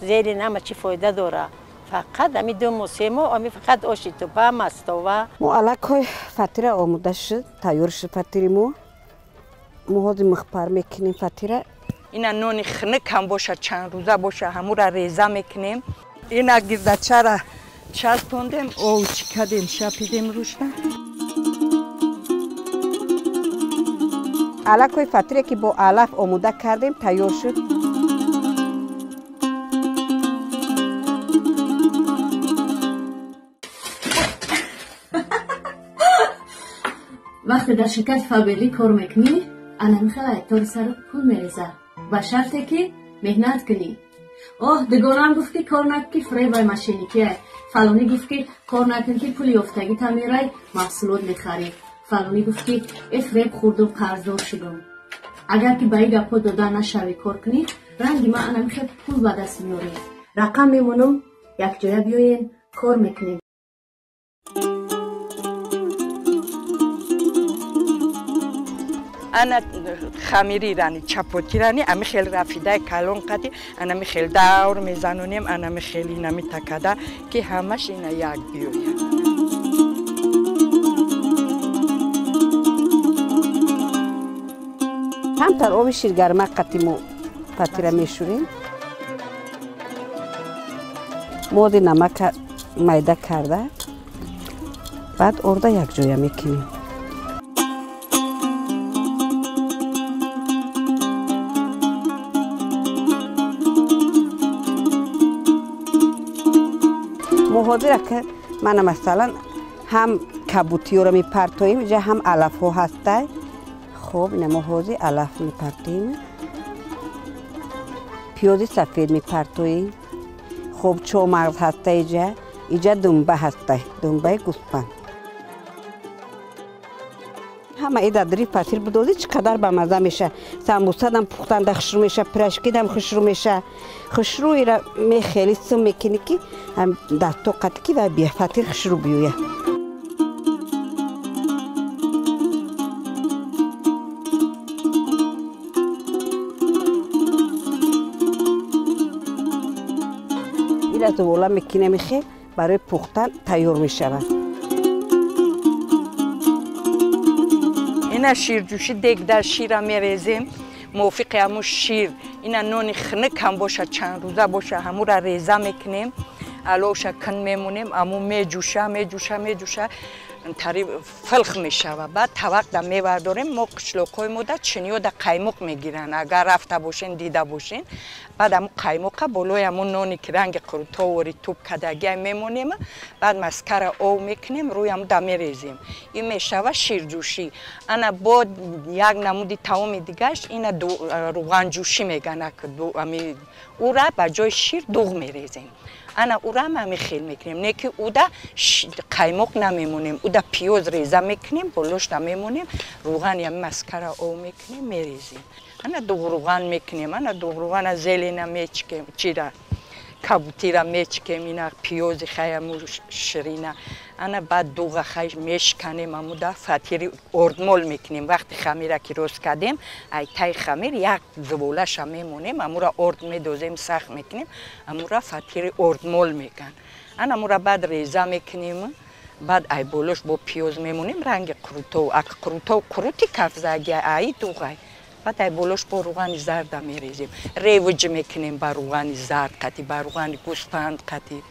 زیر نمه چی فایده داره فقط امی دو موسیمو امی فقط آشی تو با مستوه مو علاقه فطیره آموده شد تیار شد فطیری مو هادی مخبر میکنیم فطیره اینا نون خنک هم باشه چند روزه باشه همو را ریزه میکنیم اینا گردچه را چسبوندیم او چی کردیم شپیدیم روش علاقه فطیره که با علف آموده کردیم تیار شد وقتی در شرکت فابریلی کار میکنی انا میخواد طور سر پول میریزه با شرطی که مهنت کنی دگانم گفت که کار نکنی فریب ماشینیکیه فلانی گفت که کار نکنی که پولی افتگی تا میرای محصولات میخری فلانی گفت که فریب خورد و قرضدار شدم اگر که به این گپا داده نشوی کار کنی رنگی ما انا میخواد پول به دست میاری رقم میمونم یک جای بیاین کار میکنیم انا خمیری رانی چپاتی رانی امی خیلی رفیده کلون قدی انا می خیلی دور میزنونیم انا می خیلی نمی تکده که همش اینا یک بیوید همتر آب شیرگرمه قطیمو فطیره میشوریم مادی نمک میده کرده بعد ارده یک جایه میکنیم حاضره که من مثلا هم کبوتی رو میپرتویم اینجا هم علف ها هسته خب این ما حاضر علف میپرتویم پیازی سفید میپرتویم خب چو مغز هسته اینجا دنبه هسته دنبه گوسفند همه ای دری فطیر بدوزی چقدر به مزه میشه سمبوسه دم پختنده خشرو میشه پرشکی دم خشرو میشه خشرو ایره می خیلی سم میکنی که هم دستو قطکی و بیا فطیر خشرو بیویه ایره زباله میکنه میخی برای پختن تیار میشه اینا شیرجوشی دیگ در شیر میریزیم موافق همون شیر اینا نون خنک هم باشه چند روزه باشه همو را ریزه میکنیم علوش کن میمونیم همو میجوشه تریب فلخ میشه و بعد طبق دم میبرداریم ما قشلوقای مدت چنیو در قیمق میگیرن اگر رفته باشین دیده باشین بعد همو قیمقه بالای همو نونی که رنگ قروتا وری توب کدگی میمونیم بعد مسکر او میکنیم روی همو دم میریزیم این میشه شیرجوشی انا با یک نمودی تمام دیگهش اینا روغن جوشی میگن او را به جای شیر دوغ میریزیم انا او را هم خیلی میکنیم نه که او دا قیمق نمیمونیم او دا پیاز ریزه میکنیم بلوش نمیمونیم روغن یا مسکر او میکنیم میریزیم انا دوغ روغن میکنیم انا دوغ روغن زیلینا میچکیم چی را کبوتی را میچکیم اینا پیاز خیلی شیرینه انا بعد دوغ خیش میشکنیم امو دا فطیر اردمول میکنیم وقتی خمیر که روز کردیم ای تای خمیر یک زبولش میمونیم امو را ارد میدوزیم سخت میکنیم امو را فطیر اردمول میگن انا امو را بعد ریزه میکنیم بعد ای بولوش با پیاز میمونیم رنگ قروتو اک قروتو قروتی کفزگی ای دوغ بعد ای بولوش با روغن زرد میریزیم ریوج میکنیم با روغن زرد قطی با روغن گوسفند قطی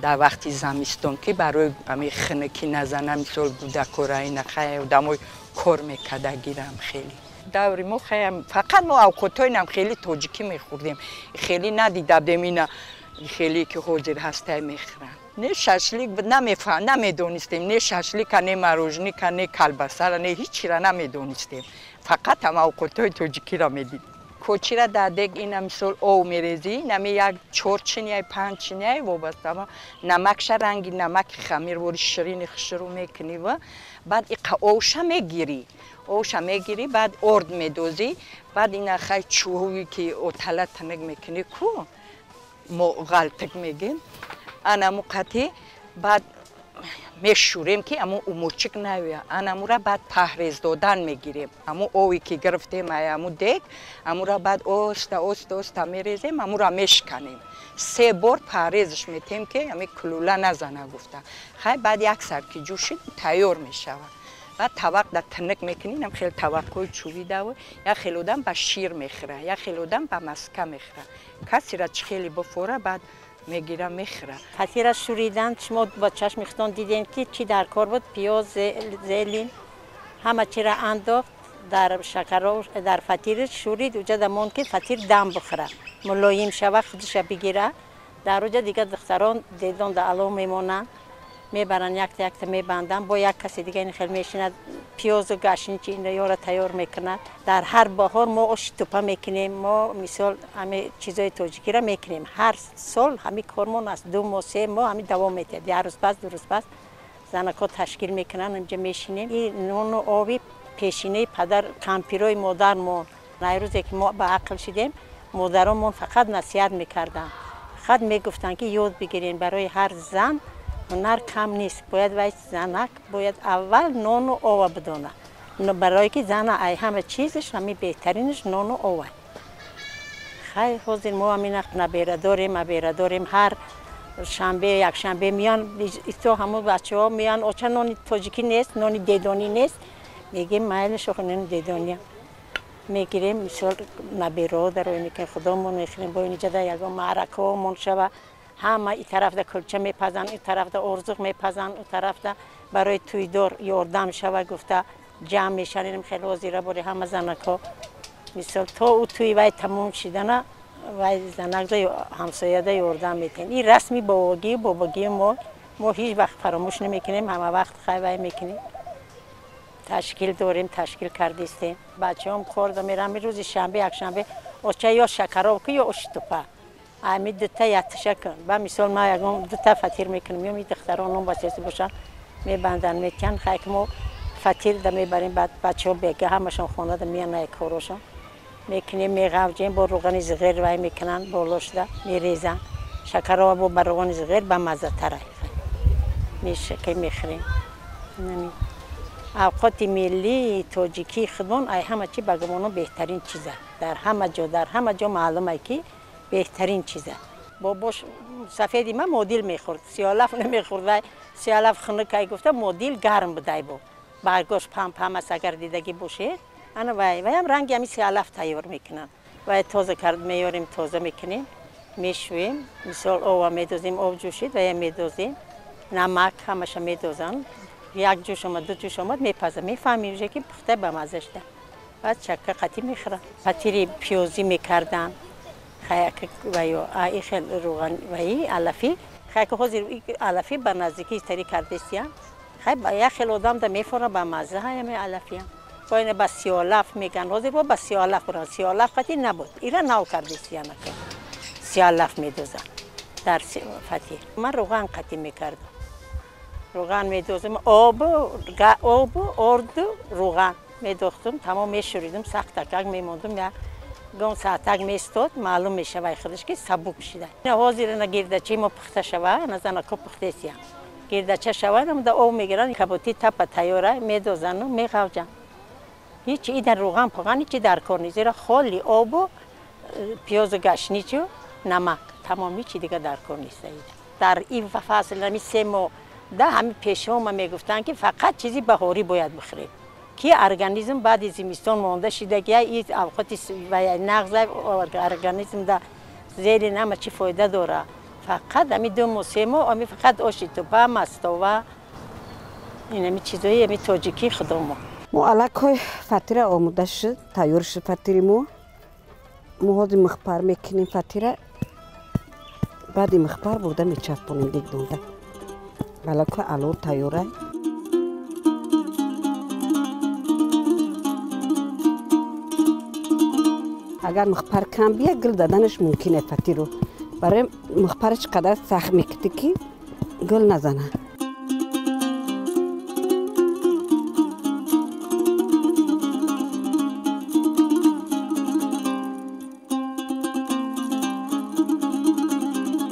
در وقتی زمستون که برای همه خنکی نزنم مثل گودکورای نخواهی و دمای کار میکده گیرم خیلی دوری ما خیلی فقط ما اوقاتای نم خیلی تاجیکی میخوردیم خیلی ندیده بودیم اینا خیلی که حاضر هسته میخورن نه ششلیک نمیدونستیم نه ششلیک نه مروژنیک نه کلبسه نه هیچی را نمیدونستیم فقط هم اوقاتای تاجیکی را میدیدیم کوچی را در دیگ این مثل او میریزی نمی یک 4 چینی 5 چینی وابسته ما نمکش رنگی نمک خمیر وری شیرین خشرو میکنی و بعد اوشا میگیری بعد ارد میدوزی بعد این خیلی چوهوی که اوتله تنگ میکنی کو ما غلطک میگیم انا موقتی بعد مشوریم که امو اوموچک نیویا انامورا بعد پهریز دادن میگیریم امو اوی که گرفتیم امو دیگ امورا بعد اوست میریزیم امورا میشکنیم 3 بار پهریزش میتیم که امی کلوله نزنه گفته خیلی بعد یک سر که جوشید تیار میشود بعد طبق در تنک میکنیم خیلی طبقای چوبیده و یا خیلودم با شیر میخوره یا خیلودم با مسکه میخوره کسی را خیلی بفوره بعد میگیرم میخوره فطیر را شوریدن شما با چشم میختون دیدین که چی در کار بود پیاز زیلین همه چی را انداخت در شکر در فطیر شورید اوجا دمون که فطیر دم بخوره ملایم شوه خودش بگیره در اوجا دیگه دختران دیدن در علو میمونن میبرن یک تا میبندن با یک کسی دیگه این خیلی میشیند پیاز و گشنی چی این را تیار میکنند در هر بهار ما آش توپا میکنیم ما مثال همه چیزای تاجیکی را میکنیم هر سال همین کارمون است 2 ماه 3 ماه همین دوام میده 1 روز پس 2 روز پس زنکا تشکیل میکنن اینجا میشینیم این نون و آبی پیشینه پدر کمپیرای مادرمون روزی که ما به عقل شدیم مادرمون فقط نصیحت میکردن فقط میگفتن که یاد بگیرین برای هر زن هنر کم نیست باید وای زنک باید اول نان و آب بدونه برای که زن ای همه چیزش همین بهترینش نان و آب خیلی حاضر ما همین نبیره داریم هر شنبه یک شنبه میان تو همون بچه ها میان آچه نانی تاجیکی نیست نانی دیدانی نیست میگیم مایل شو نان دیدانی میگیریم مثال نبیره در اینی که خودمون میخوریم با اینجا در یک معرکه من شوه همه این طرف ده کلچه میپزن این طرف ده ارزق میپزن اون طرف ده برای توی دور یاردم شوه گفته جمع میشنیم خیلی وزیره باری همه زنکا مثال تا او توی وای تموم شدن وای زنک ده همسایه ده یاردم میتین این رسمی باباگی ما هیچ وقت فراموش نمیکنیم همه وقت خیلی وای میکنیم تشکیل داریم تشکیل کردیستیم بچه هم خورده میرم روز شنبه یک شنبه اوچه یا شکراب که یا اشتوپه امی دوتا یتشه کن و مثال ما یکم دوتا فطیر میکنیم یا می دختران هم بچه‌سی باشن میبندن میتین خیلی ما فطیر ده میبریم بعد بچه ها بگه همشون خونه ده میان یک کاروشون میکنیم میغوجیم با روغن زغیر وای میکنن بالاش ده میریزن شکراب با روغن زغیر به مزه تره میشه که میخوریم اوقات ملی تاجیکی خودمون ای همه چی بگمونو بهترین چیزه در همه جا معلومه که بهترین چیزه باباش سفیدی من مدل میخورد سیالاف نمیخورد سیالاف خنک گفته مدل گرم بده با برگاش پم است اگر دیدگی باشه انا وای هم رنگ همی سیالاف تیار میکنن و تازه کرد میاریم تازه میکنیم میشویم مثال آب میدوزیم آب جوشید و میدوزیم نمک همش میدوزن یک جوش اومد 2 جوش اومد میپزه میفهمی که پخته به مزش ده بعد چکه قطی میخورن پتیری پیازی میکردن خیلی ویا ای خیلی روغن وی علفی خیلی حاضر علفی به نزدیکی تری کرده سیان خیلی با یک خیلی آدم ده میفوره به مزه های می علفی هم با این با سیالاف میگن حاضر با سیالاف برن سیالاف قطی نبود ایرا نو کرده سیان که سیالاف میدوزن در فطیر من روغن قطی میکردم روغن میدوزم آب ارد روغن میدوختم تمام میشوریدم سخت تکک میموندم یا گون ساعتک میستاد معلوم میشه وای خودش که سبک شده نه حاضر نه گردچه ما پخته شوه نه زنکا پخته سیام گردچه شوه هم دا او میگیرن کبوتی تپ تیاره میدوزن و میخوجن هیچ ایدن روغن پاغن هیچی در کار نیست زیرا خالی آب و پیاز و گشنیج و نمک تمام هیچی دیگه در کار نیست در این فصل نمی 3 ماه ده همین پیشه ما میگفتن که فقط چیزی بهاری باید بخورید که ارگانیسم بعد از زمستان مونده شدگی این اوقات و نقض ارگانیسم ده زیر نمه چی فایده داره فقط همین 2 ماه 3 ماه همین فقط آش توپا مستوا این همین چیزایی همین تاجیکی خودمون ما الکای فطیر آماده شد تیار شد فطیر ما حاضر مخبر میکنیم فطیر بعد مخبر برده میچسبونیم دیگه دونده الکای الو تیاره اگر مخبر کم بیه گل دادنش ممکنه فطیر رو برای مخبرش قدر سخت میکته که گل نزنه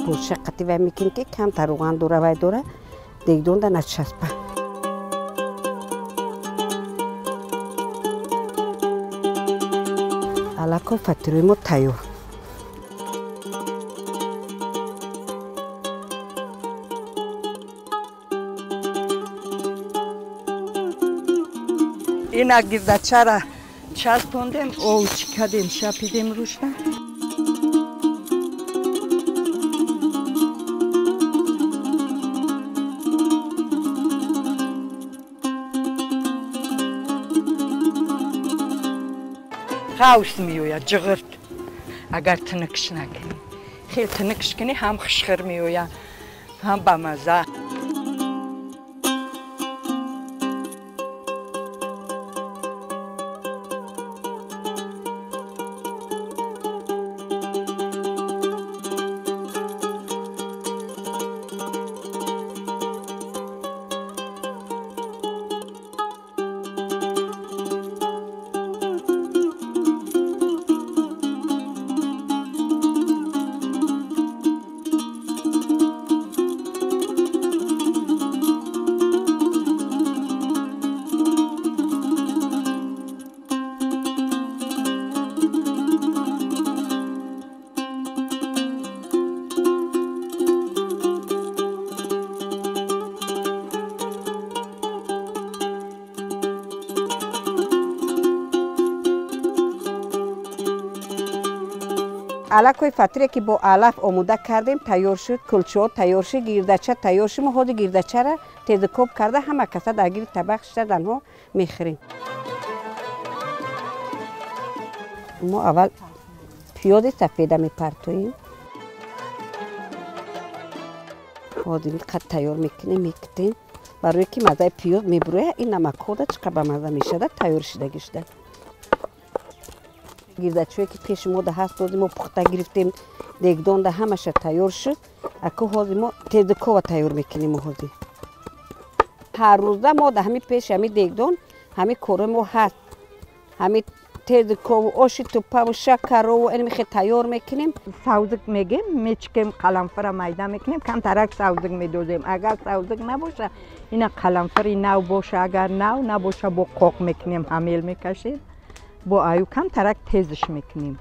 پوشه قطی و میکنه که کم تروغن دوره وای دوره دگدون دا نچسبه. علاکو فتیروی ما تیار. این گردچه را چسبوندیم او چکدیم شپیدیم روش. خاوس میوید جغرت اگر تنکش نکنی خیلی تنکش کنی هم خشخر میوید هم بمزه. علاکوی فتره که با علف آموده کردیم تیار شد، کلچه تیار شد، گردچه تیار شد. ما خود گردچه را تیز کوب کرده همه کسا درگیر طبق شدن ها میخوریم. ما اول پیاز سفیده میپرتویم. خودیم قد تیار میکنیم برای که مزه پیاز میبروه. این نمک خوده چقدر به مزه میشده تیار شده گشته. گردچه‌ای که پیش ما ده هست ما پخته گرفتیم دگدان ده همش تیار شد. اکو حاضر ما تیز کوب تیار میکنیم. حاضر هر روزه ما ده همین پیش همین دگدان همین کار ما هست. همین تیز کوب آش توپه و شکر و این میخواد تیار میکنیم. سوزک میگیم میچکیم قلمفر میده میکنیم کم ترک سوزک میدوزیم. اگر سوزک نباشه این قلمفری نو باشه اگر نو نباشه با قاق میکنیم همیل میکشیم. با آیو کم ترک تیزش میکنیم.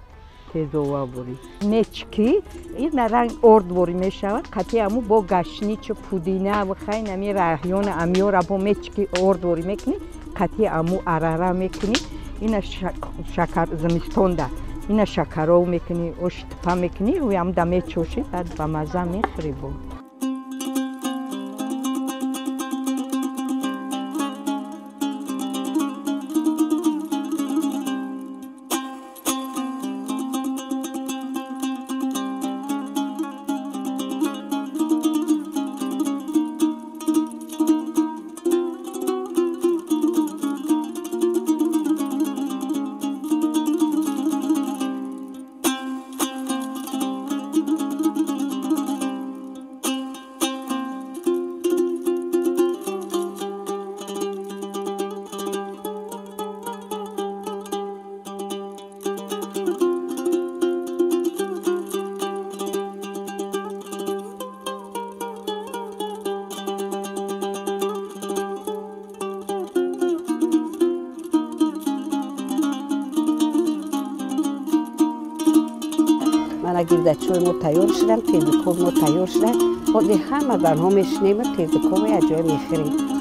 تیز و بوری میچکی این رنگ ارد بوری میشود. قطعی امو با گشنیچ و پودینه و خیلی نمی رحیون امیو را با میچکی ارد بوری میکنیم. قطعی امو اراره میکنیم. این شکر زمستون ده این شکرو میکنی اوش تپا میکنی روی هم دمی چوشی بعد با مزه میخوری بود. من گردچه‌ی ما تیار شدن، تیز کوب ما تیار شدن. خود همه زنها میشنیم تیز کوب یه جای میخوریم.